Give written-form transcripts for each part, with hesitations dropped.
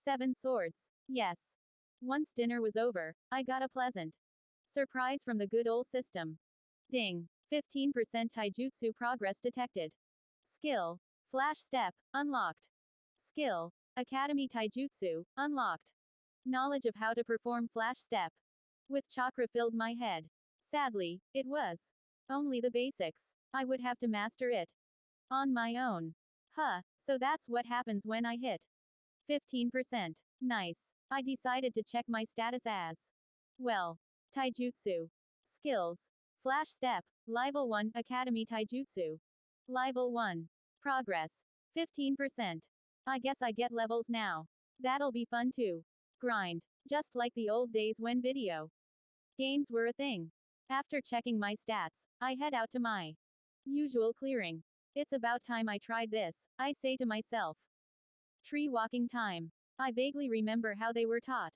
7 swords. Yes. Once dinner was over, I got a pleasant surprise from the good old system. Ding. 15% taijutsu progress detected. Skill. Flash step, unlocked. Skill. Academy taijutsu, unlocked. Knowledge of how to perform flash step. With chakra filled my head. Sadly, it was only the basics. I would have to master it on my own. Huh, so that's what happens when I hit 15%. Nice. I decided to check my status as well. Taijutsu. Skills. Flash step. Level 1 Academy Taijutsu. Level 1. Progress. 15%. I guess I get levels now. That'll be fun too. Grind. Just like the old days when video games were a thing. After checking my stats, I head out to my usual clearing. It's about time I tried this, I say to myself. Tree walking time. I vaguely remember how they were taught.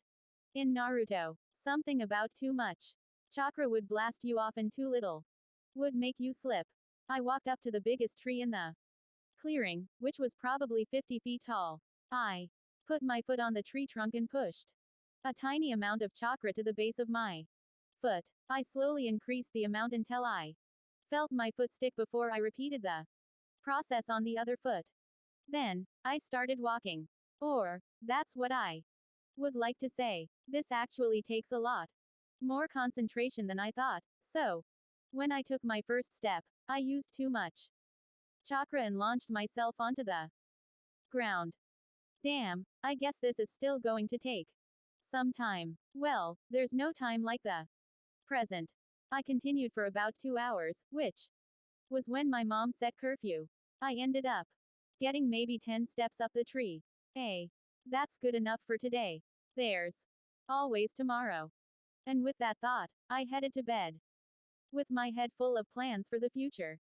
In Naruto, something about too much chakra would blast you off and too little would make you slip. I walked up to the biggest tree in the clearing, which was probably 50 feet tall. I put my foot on the tree trunk and pushed a tiny amount of chakra to the base of my foot. I slowly increased the amount until I felt my foot stick before I repeated the process on the other foot. Then, I started walking. Or, that's what I would like to say. This actually takes a lot more concentration than I thought, so when I took my first step, I used too much chakra and launched myself onto the ground. Damn, I guess this is still going to take some time. Well, there's no time like the present. I continued for about 2 hours, which was when my mom set curfew. I ended up getting maybe 10 steps up the tree. Hey, that's good enough for today. There's always tomorrow. And with that thought, I headed to bed with my head full of plans for the future.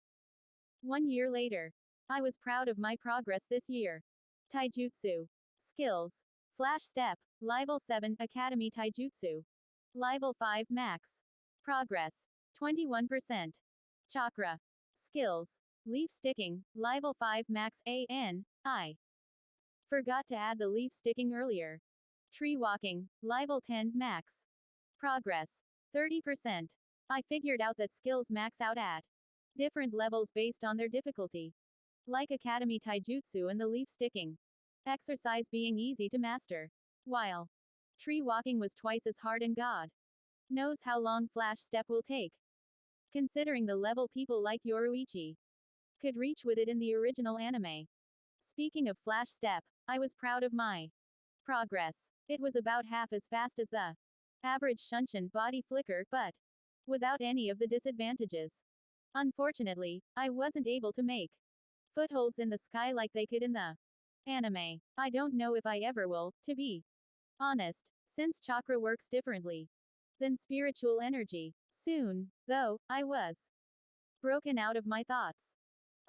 1 year later, I was proud of my progress this year. Taijutsu. Skills. Flash step. Level 7 Academy Taijutsu. Level 5 Max. Progress. 21%. Chakra. Skills. Leaf sticking. Level 5 Max I forgot to add the leaf sticking earlier. Tree walking. Level 10 Max. Progress. 30%. I figured out that skills max out at different levels based on their difficulty. Like Academy Taijutsu and the leaf sticking exercise being easy to master, while tree walking was twice as hard, and God knows how long flash step will take. Considering the level people like Yoruichi could reach with it in the original anime. Speaking of flash step, I was proud of my progress. It was about half as fast as the average Shunshin body flicker, but without any of the disadvantages. Unfortunately, I wasn't able to make footholds in the sky like they could in the anime. I don't know if I ever will, to be honest, since chakra works differently than spiritual energy. Soon, though, I was broken out of my thoughts.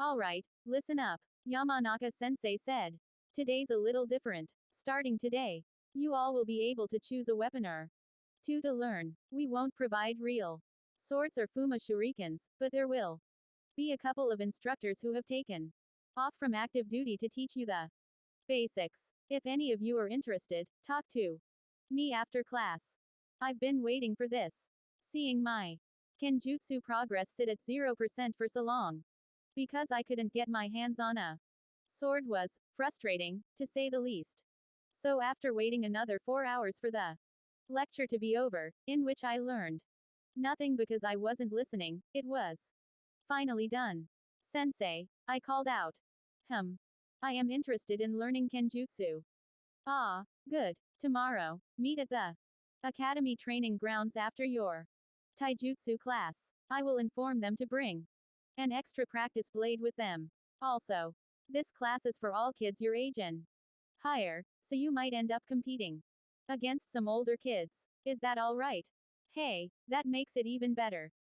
Alright, listen up, Yamanaka sensei said. Today's a little different. Starting today, you all will be able to choose a weapon or two to learn. We won't provide real swords or Fuma shurikens, but there will be a couple of instructors who have taken off from active duty to teach you the basics. If any of you are interested, talk to me after class. I've been waiting for this. Seeing my Kenjutsu progress sit at 0% for so long. Because I couldn't get my hands on a sword was frustrating, to say the least. So after waiting another 4 hours for the lecture to be over, in which I learned nothing because I wasn't listening, it was finally done. Sensei, I called out. I am interested in learning Kenjutsu. Ah, good. Tomorrow, meet at the Academy training grounds after your Taijutsu class. I will inform them to bring an extra practice blade with them. Also, this class is for all kids your age and higher, so you might end up competing against some older kids. Is that alright? Hey, that makes it even better.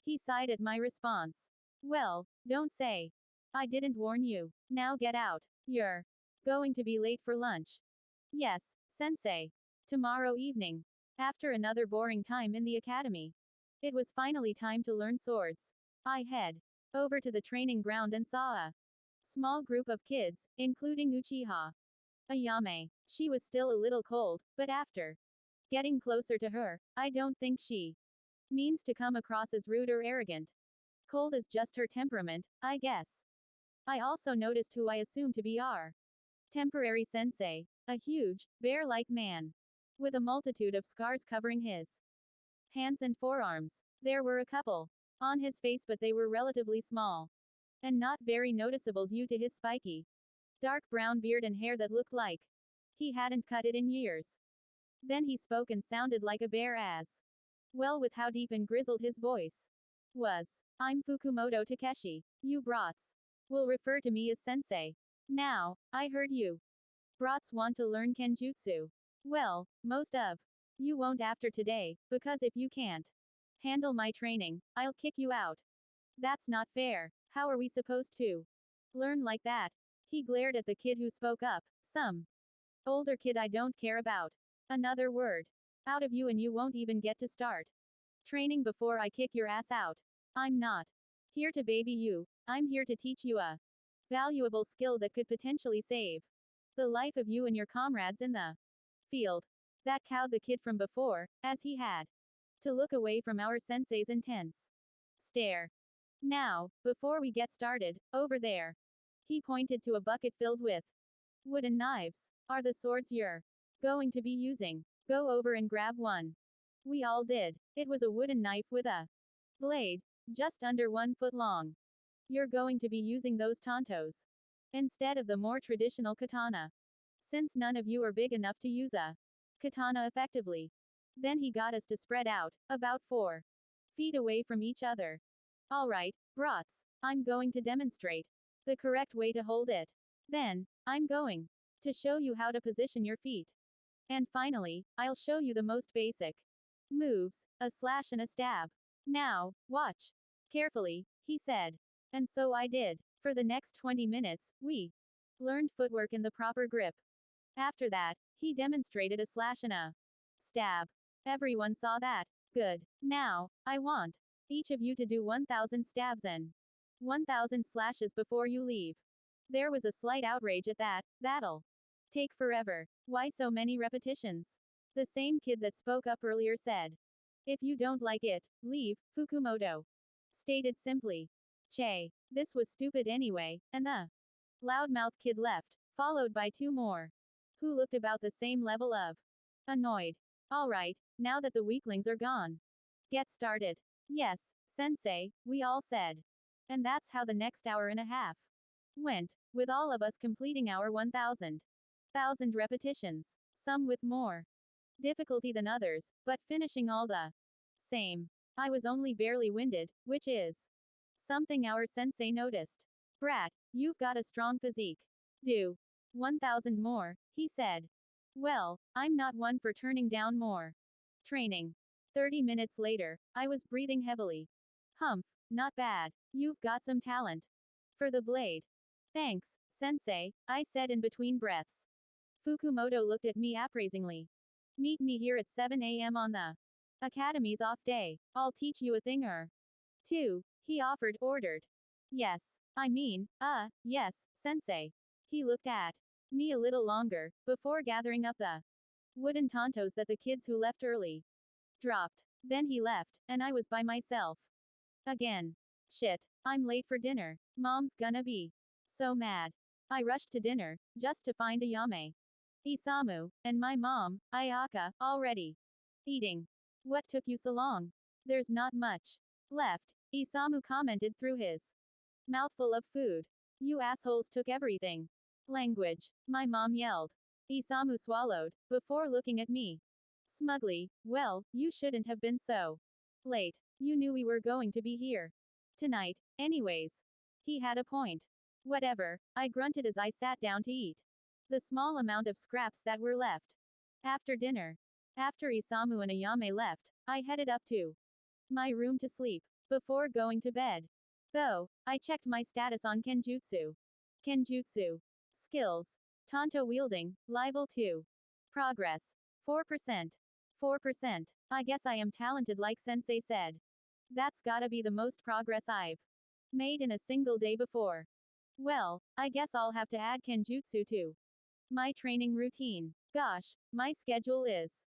He sighed at my response. Well, don't say I didn't warn you. Now get out. You're going to be late for lunch. Yes, sensei. Tomorrow evening. After another boring time in the academy, it was finally time to learn swords. I head over to the training ground and saw a small group of kids, including Uchiha Ayame. She was still a little cold, but after getting closer to her, I don't think she means to come across as rude or arrogant. Cold is just her temperament, I guess. I also noticed who I assume to be our temporary sensei, a huge, bear-like man, with a multitude of scars covering his hands and forearms. There were a couple on his face, but they were relatively small and not very noticeable due to his spiky, dark brown beard and hair that looked like he hadn't cut it in years. Then he spoke and sounded like a bear as well with how deep and grizzled his voice was. I'm Fukumoto Takeshi. You brats will refer to me as sensei. Now, I heard you brats want to learn kenjutsu. Well, most of you won't after today, because if you can't handle my training, I'll kick you out. That's not fair. How are we supposed to learn like that? He glared at the kid who spoke up. Some older kid I don't care about. Another word out of you and you won't even get to start training before I kick your ass out. I'm not here to baby you. I'm here to teach you a valuable skill that could potentially save the life of you and your comrades in the field. That cowed the kid from before, as he had to look away from our sensei's intense stare. Now, before we get started, over there. He pointed to a bucket filled with wooden knives. Are the swords you're going to be using? Go over and grab one. We all did. It was a wooden knife with a blade, just under 1 foot long. You're going to be using those tantos instead of the more traditional katana. Since none of you are big enough to use a katana effectively. Then he got us to spread out, about 4 feet away from each other. Alright, brats, I'm going to demonstrate the correct way to hold it. Then, I'm going to show you how to position your feet. And finally, I'll show you the most basic moves, a slash and a stab. Now, watch carefully, he said. And so I did. For the next 20 minutes, we learned footwork in the proper grip. After that, he demonstrated a slash and a stab. Everyone saw that. Good. Now, I want each of you to do 1,000 stabs and 1,000 slashes before you leave. There was a slight outrage at that. That'll take forever. Why so many repetitions? The same kid that spoke up earlier said. If you don't like it, leave, Fukumoto stated simply. Che. This was stupid anyway, and the loudmouth kid left, followed by 2 more, who looked about the same level of annoyed. Alright, now that the weaklings are gone. Get started. Yes, sensei, we all said. And that's how the next hour and a half went, with all of us completing our 1,000 repetitions, some with more difficulty than others, but finishing all the same. I was only barely winded, which is something our sensei noticed. Brat, you've got a strong physique. Do 1,000 more, he said. Well, I'm not one for turning down more training. 30 minutes later, I was breathing heavily. Humph, not bad. You've got some talent for the blade. Thanks, sensei, I said in between breaths. Fukumoto looked at me appraisingly. Meet me here at 7 a.m. on the academy's off day. I'll teach you a thing or two, he ordered. Yes. Yes, sensei. He looked at me a little longer, before gathering up the wooden tantos that the kids who left early dropped. Then he left, and I was by myself. Again. Shit. I'm late for dinner. Mom's gonna be so mad. I rushed to dinner, just to find Ayame, Isamu, and my mom, Ayaka, already eating. What took you so long? There's not much left, Isamu commented through his mouthful of food. You assholes took everything. Language, my mom yelled. Isamu swallowed, before looking at me smugly. Well, you shouldn't have been so late. You knew we were going to be here tonight, anyways. He had a point. Whatever, I grunted as I sat down to eat the small amount of scraps that were left. After dinner, after Isamu and Ayame left, I headed up to my room to sleep, before going to bed. Though, I checked my status on Kenjutsu. Kenjutsu. Skills. Tanto wielding, level 2. Progress. 4%. 4%. I guess I am talented like sensei said. That's gotta be the most progress I've made in a single day before. Well, I guess I'll have to add Kenjutsu too. My training routine. Gosh, my schedule is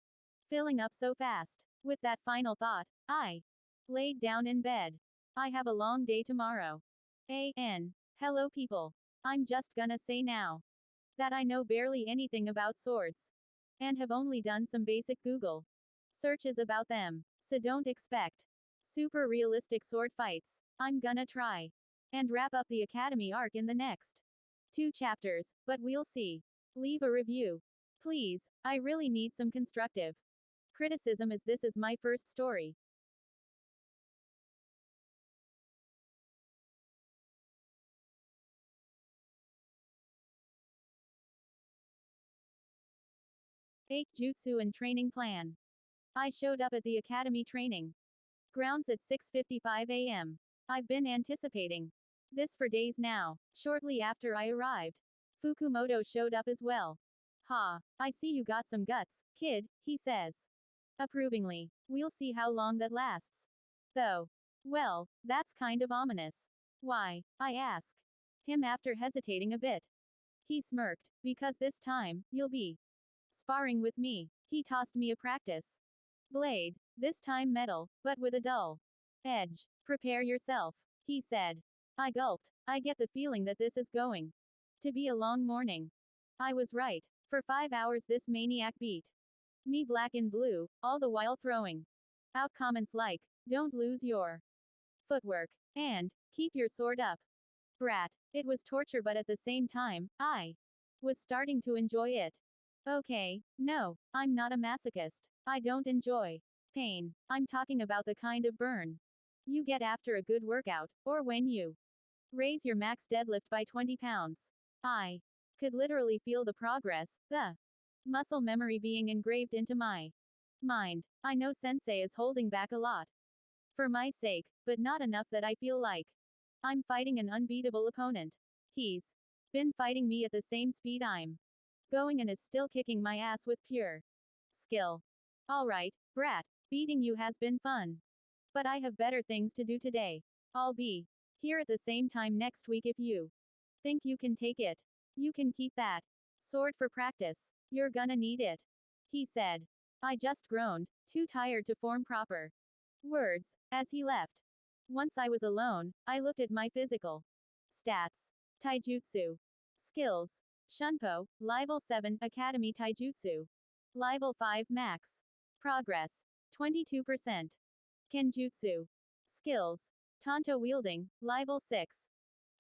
filling up so fast. With that final thought, I laid down in bed. I have a long day tomorrow. Hello people. I'm just gonna say now that I know barely anything about swords. And have only done some basic Google searches about them. So don't expect super realistic sword fights. I'm gonna try and wrap up the Academy arc in the next 2 chapters, but we'll see. Leave a review. Please, I really need some constructive criticism as this is my first story. Jutsu and training plan. I showed up at the Academy training grounds at 6:55 a.m. I've been anticipating this for days now. Shortly after I arrived, Fukumoto showed up as well. Ha, I see you got some guts, kid, he says. Approvingly. We'll see how long that lasts. Though. Well, that's kind of ominous. Why? I ask him after hesitating a bit. He smirked, because this time, you'll be sparring with me. He tossed me a practice blade, this time metal, but with a dull edge. Prepare yourself, he said. I gulped. I get the feeling that this is going to be a long morning. I was right. For 5 hours this maniac beat me black and blue, all the while throwing out comments like, don't lose your footwork, and keep your sword up. Brat. It was torture, but at the same time, I was starting to enjoy it. Okay, no, I'm not a masochist. I don't enjoy pain. I'm talking about the kind of burn you get after a good workout, or when you raise your max deadlift by 20 pounds. I could literally feel the progress, the muscle memory being engraved into my mind. I know sensei is holding back a lot for my sake, but not enough that I feel like I'm fighting an unbeatable opponent. He's been fighting me at the same speed I'm going and is still kicking my ass with pure skill. Alright, brat, beating you has been fun. But I have better things to do today. I'll be here at the same time next week if you think you can take it. You can keep that sword for practice. You're gonna need it, he said. I just groaned, too tired to form proper words, as he left. Once I was alone, I looked at my physical stats. Taijutsu. Skills. Shunpo, Level 7, Academy Taijutsu. Level 5, Max. Progress. 22%. Kenjutsu. Skills. Tanto wielding, Level 6.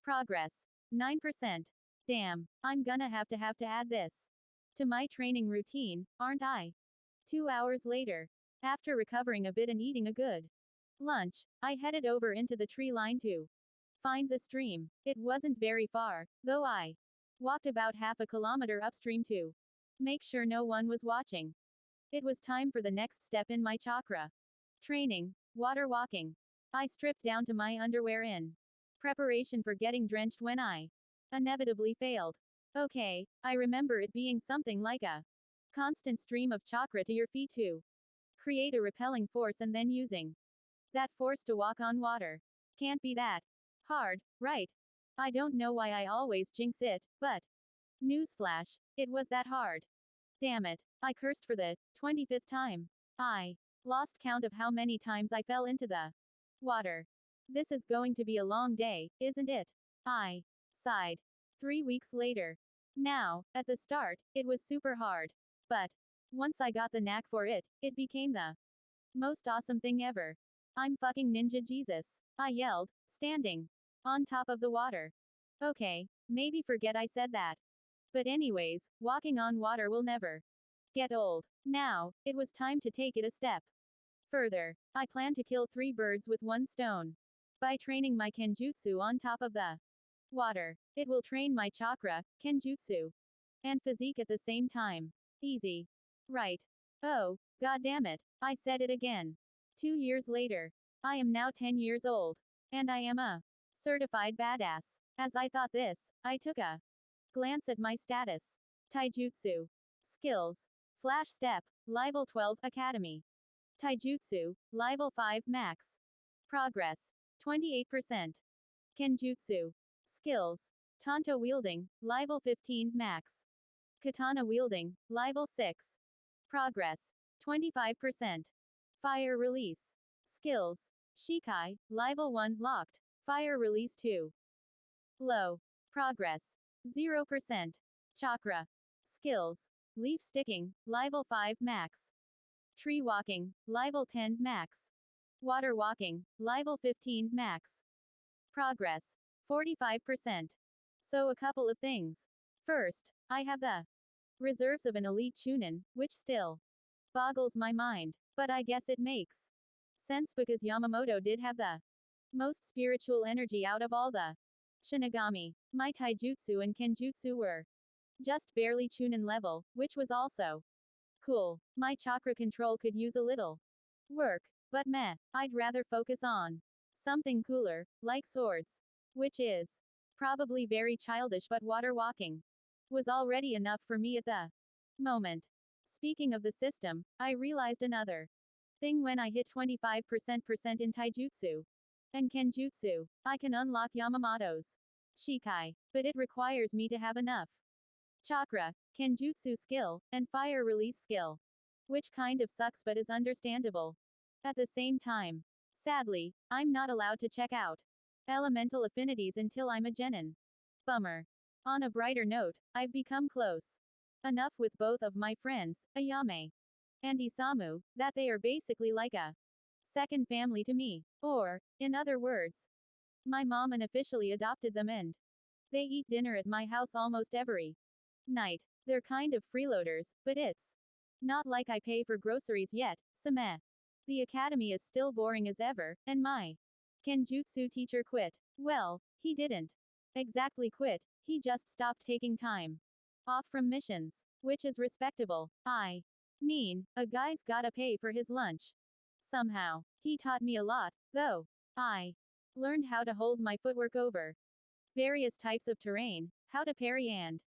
Progress. 9%. Damn, I'm gonna have to add this to my training routine, aren't I? 2 hours later. After recovering a bit and eating a good lunch, I headed over into the tree line to find the stream. It wasn't very far, though I walked about half a kilometer upstream to make sure no one was watching. It was time for the next step in my chakra training, water walking. I stripped down to my underwear in preparation for getting drenched when I inevitably failed. Okay, I remember it being something like a constant stream of chakra to your feet to create a repelling force and then using that force to walk on water. Can't be that hard, right? I don't know why I always jinx it, but newsflash, it was that hard. Damn it, I cursed for the 25th time. I lost count of how many times I fell into the water. This is going to be a long day, isn't it? I sighed. 3 weeks later. Now, at the start, it was super hard. But once I got the knack for it, it became the most awesome thing ever. I'm fucking ninja Jesus, I yelled, standing on top of the water. Okay, maybe forget I said that. But anyways, walking on water will never get old. Now, it was time to take it a step further. I plan to kill 3 birds with 1 stone by training my kenjutsu on top of the water. It will train my chakra, kenjutsu, and physique at the same time. Easy. Right. Oh, god damn it. I said it again. 2 years later. I am now 10 years old. And I am a certified badass. As I thought this, I took a glance at my status. Taijutsu. Skills. Flash Step. Level 12 Academy. Taijutsu. Level 5 Max. Progress. 28%. Kenjutsu. Skills. Tanto wielding. Level 15 Max. Katana wielding, level 6. Progress, 25%. Fire release. Skills. Shikai, level 1, locked. Fire release 2. Low. Progress, 0%. Chakra. Skills. Leaf sticking, level 5 max. Tree walking, level 10 max. Water walking, level 15 max. Progress, 45%. So a couple of things. First, I have the reserves of an elite Chunin, which still boggles my mind. But I guess it makes sense because Yamamoto did have the most spiritual energy out of all the Shinigami. My taijutsu and kenjutsu were just barely Chunin level, which was also cool. My chakra control could use a little work, but meh, I'd rather focus on something cooler, like swords. Which is probably very childish, but water walking was already enough for me at the moment. Speaking of the system, I realized another thing when I hit 25% in taijutsu and kenjutsu. I can unlock Yamamoto's Shikai, but it requires me to have enough chakra, kenjutsu skill, and fire release skill. Which kind of sucks but is understandable. At the same time, sadly, I'm not allowed to check out elemental affinities until I'm a genin. Bummer. On a brighter note, I've become close enough with both of my friends, Ayame and Isamu, that they are basically like a second family to me. Or, in other words, my mom unofficially adopted them and they eat dinner at my house almost every night. They're kind of freeloaders, but it's not like I pay for groceries yet, so meh. The academy is still boring as ever, and my kenjutsu teacher quit. Well, he didn't exactly quit, he just stopped taking time off from missions. Which is respectable. I mean, a guy's gotta pay for his lunch. Somehow. He taught me a lot, though. I learned how to hold my footwork over various types of terrain, how to parry and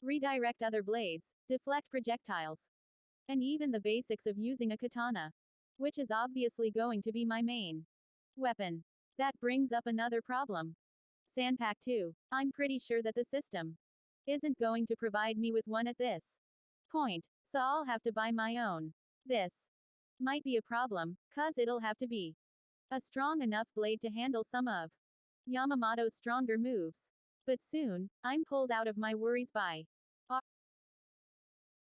redirect other blades, deflect projectiles, and even the basics of using a katana. Which is obviously going to be my main weapon. That brings up another problem. Sandpack 2. I'm pretty sure that the system isn't going to provide me with one at this point, so I'll have to buy my own. This might be a problem, cause it'll have to be a strong enough blade to handle some of Yamamoto's stronger moves. But soon, I'm pulled out of my worries by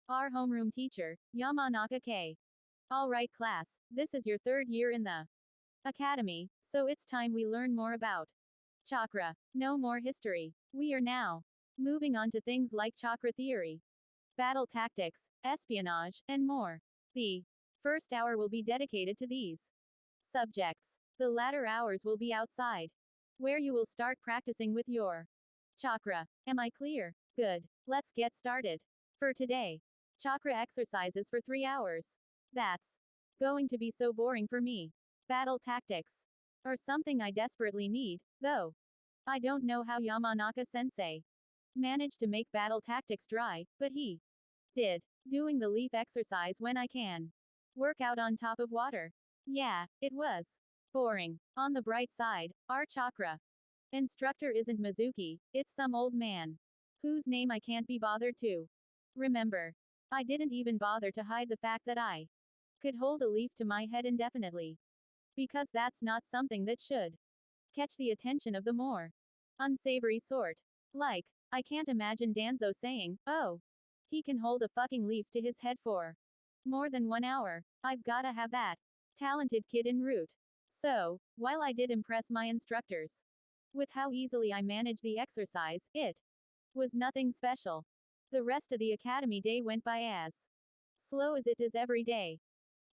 our homeroom teacher, Yamanaka K. Alright class, this is your third year in the academy, so it's time we learn more about chakra. No more history. We are now moving on to things like chakra theory, battle tactics, espionage, and more. The first hour will be dedicated to these subjects. The latter hours will be outside, where you will start practicing with your chakra. Am I clear? Good. Let's get started. For today, chakra exercises for 3 hours. That's going to be so boring for me. Battle tactics are something I desperately need, though. I don't know how Yamanaka sensei managed to make battle tactics dry, but he did. Doing the leaf exercise when I can work out on top of water. Yeah, it was boring. On the bright side, our chakra instructor isn't Mizuki, it's some old man whose name I can't be bothered to remember. I didn't even bother to hide the fact that I could hold a leaf to my head indefinitely. Because that's not something that should catch the attention of the more unsavory sort. Like, I can't imagine Danzo saying, oh, he can hold a fucking leaf to his head for more than 1 hour. I've gotta have that talented kid en route. So, while I did impress my instructors with how easily I managed the exercise, it was nothing special. The rest of the academy day went by as slow as it does every day.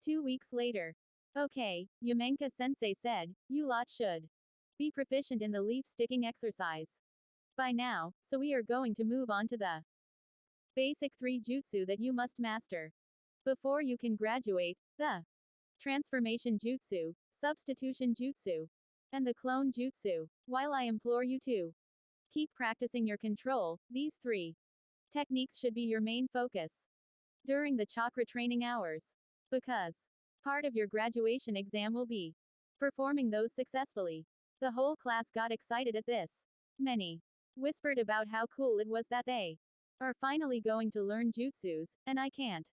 2 weeks later. Okay, Yamenka sensei said, you lot should be proficient in the leaf sticking exercise by now, so we are going to move on to the basic 3 jutsu that you must master before you can graduate, the transformation jutsu, substitution jutsu, and the clone jutsu. While I implore you to keep practicing your control, these 3 techniques should be your main focus during the chakra training hours. Because part of your graduation exam will be performing those successfully. The whole class got excited at this. Many whispered about how cool it was that they are finally going to learn jutsus, and I can't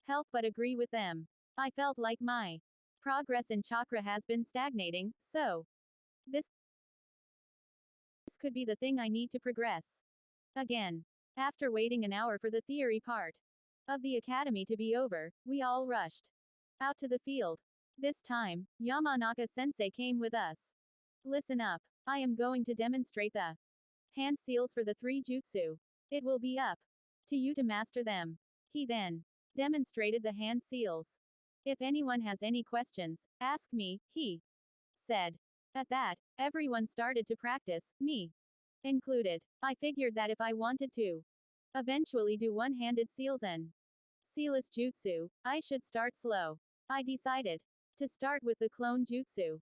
help but agree with them. I felt like my progress in chakra has been stagnating, so this could be the thing I need to progress. Again. After waiting an hour for the theory part of the academy to be over, we all rushed out to the field. This time, Yamanaka sensei came with us. Listen up. I am going to demonstrate the hand seals for the 3 jutsu. It will be up to you to master them. He then demonstrated the hand seals. If anyone has any questions, ask me, he said. At that, everyone started to practice, me included. I figured that if I wanted to eventually do one-handed seals and sealess jutsu, I should start slow. I decided to start with the clone jutsu.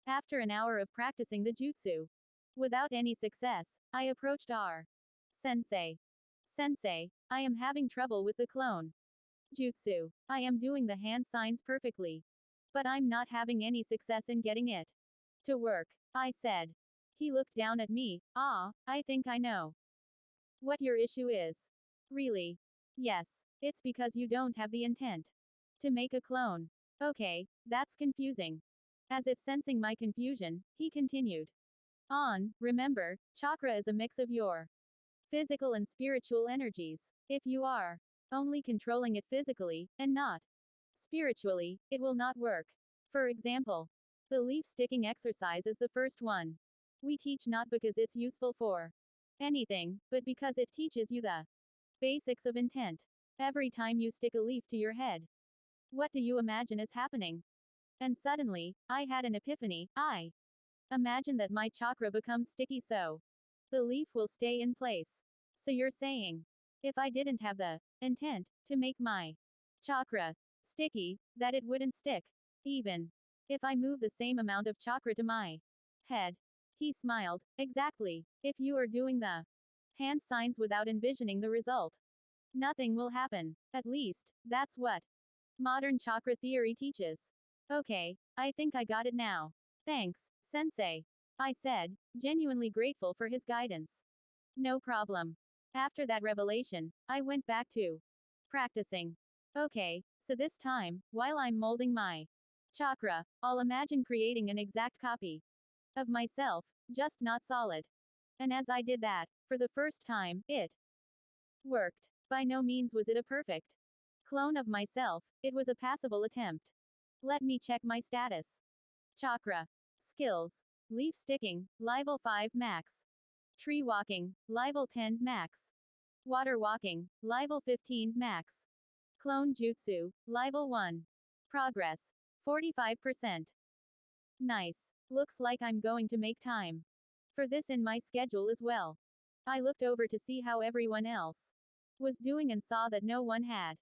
After an hour of practicing the jutsu without any success, I approached our sensei. Sensei, I am having trouble with the clone jutsu. I am doing the hand signs perfectly, but I'm not having any success in getting it to work, I said. He looked down at me. I think I know what your issue is. Really? Yes. It's because you don't have the intent to make a clone. Okay, that's confusing. As if sensing my confusion, he continued on. Remember, chakra is a mix of your physical and spiritual energies. If you are only controlling it physically, and not spiritually, it will not work. For example, the leaf sticking exercise is the first one we teach not because it's useful for anything, but because it teaches you the basics of intent. Every time you stick a leaf to your head, what do you imagine is happening? And suddenly, I had an epiphany. I imagine that my chakra becomes sticky so the leaf will stay in place. So you're saying, if I didn't have the intent to make my chakra sticky, that it wouldn't stick. Even if I move the same amount of chakra to my head. He smiled. Exactly. If you are doing the hand signs without envisioning the result, nothing will happen. At least, that's what modern chakra theory teaches. Okay, I think I got it now. Thanks, sensei. I said, genuinely grateful for his guidance. No problem. After that revelation, I went back to practicing. Okay, so this time, while I'm molding my chakra, I'll imagine creating an exact copy of myself, just not solid. And as I did that, for the first time, it worked. By no means was it a perfect clone of myself, it was a passable attempt. Let me check my status. Chakra. Skills. Leaf sticking, level 5 max. Tree walking, level 10 max. Water walking, level 15 max. Clone jutsu, level 1. Progress. 45%. Nice. Looks like I'm going to make time for this in my schedule as well. I looked over to see how everyone else was doing and saw that no one had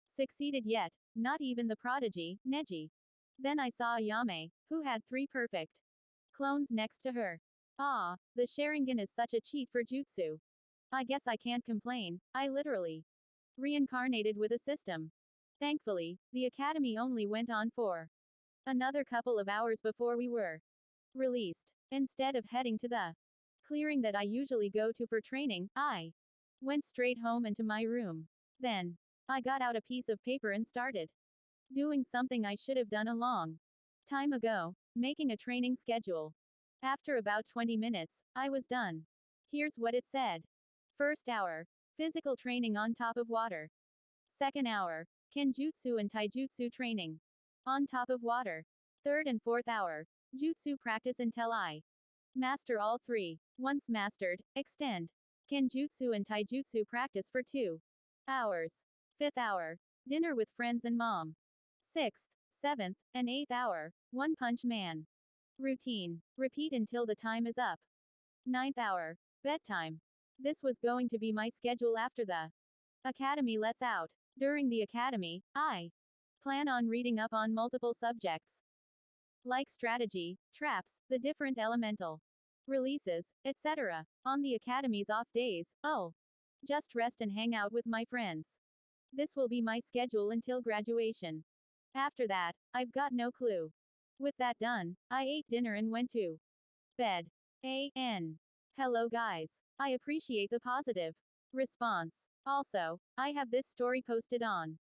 succeeded yet, not even the prodigy, Neji. Then I saw Ayame, who had 3 perfect clones next to her. The Sharingan is such a cheat for jutsu. I guess I can't complain, I literally reincarnated with a system. Thankfully, the academy only went on for another couple of hours before we were released. Instead of heading to the clearing that I usually go to for training, I went straight home and to my room. Then, I got out a piece of paper and started doing something I should have done a long time ago, making a training schedule. After about 20 minutes, I was done. Here's what it said. First hour, physical training on top of water. Second hour, kenjutsu and taijutsu training on top of water. Third and fourth hour, jutsu practice until I master all 3. Once mastered, extend kenjutsu and taijutsu practice for 2 hours. Fifth hour, dinner with friends and mom. Sixth, seventh, and eighth hour, One Punch Man routine. Repeat until the time is up. Ninth hour, bedtime. This was going to be my schedule after the academy lets out. During the academy, I plan on reading up on multiple subjects like strategy, traps, the different elemental releases, etc. On the academy's off days, I'll just rest and hang out with my friends. This will be my schedule until graduation. After that, I've got no clue. With that done, I ate dinner and went to bed. Hello guys. I appreciate the positive response. Also, I have this story posted on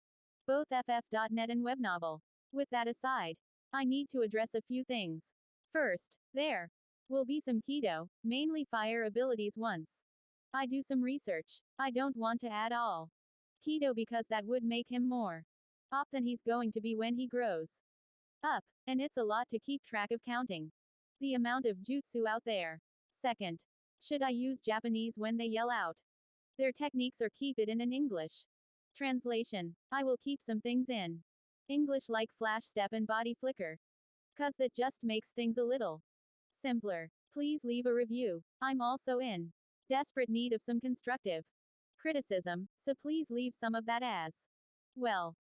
both ff.net and webnovel. With that aside, I need to address a few things. First, there will be some keto, mainly fire abilities once I do some research. I don't want to add all keto because that would make him more op than he's going to be when he grows up, and it's a lot to keep track of counting the amount of jutsu out there. Second, should I use Japanese when they yell out their techniques or keep it in an English translation? I will keep some things in English like flash step and body flicker, 'cause that just makes things a little simpler. Please leave a review. I'm also in desperate need of some constructive criticism, so please leave some of that as well.